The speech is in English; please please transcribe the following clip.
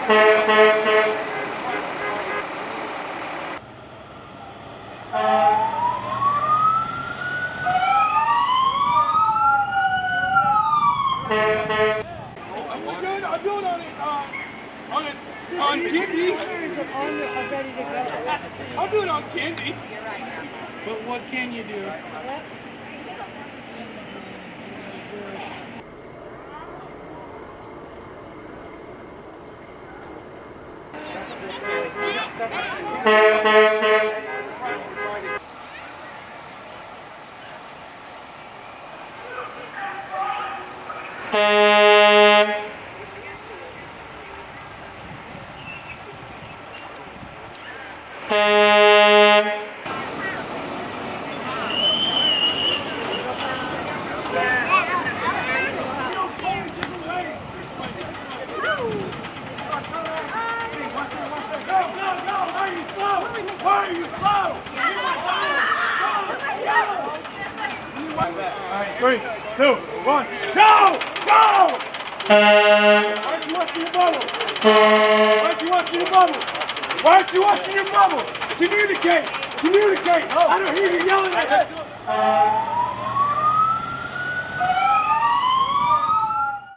I'm doing on Kindy. I'll do it on Kindy. But what can you do? Why are you slow? 3, 2, 1, go! Go! Why aren't you watching your bubble? Why aren't you watching your bubble? Why aren't you watching your bubble? Communicate! Communicate! I don't hear you yelling at me!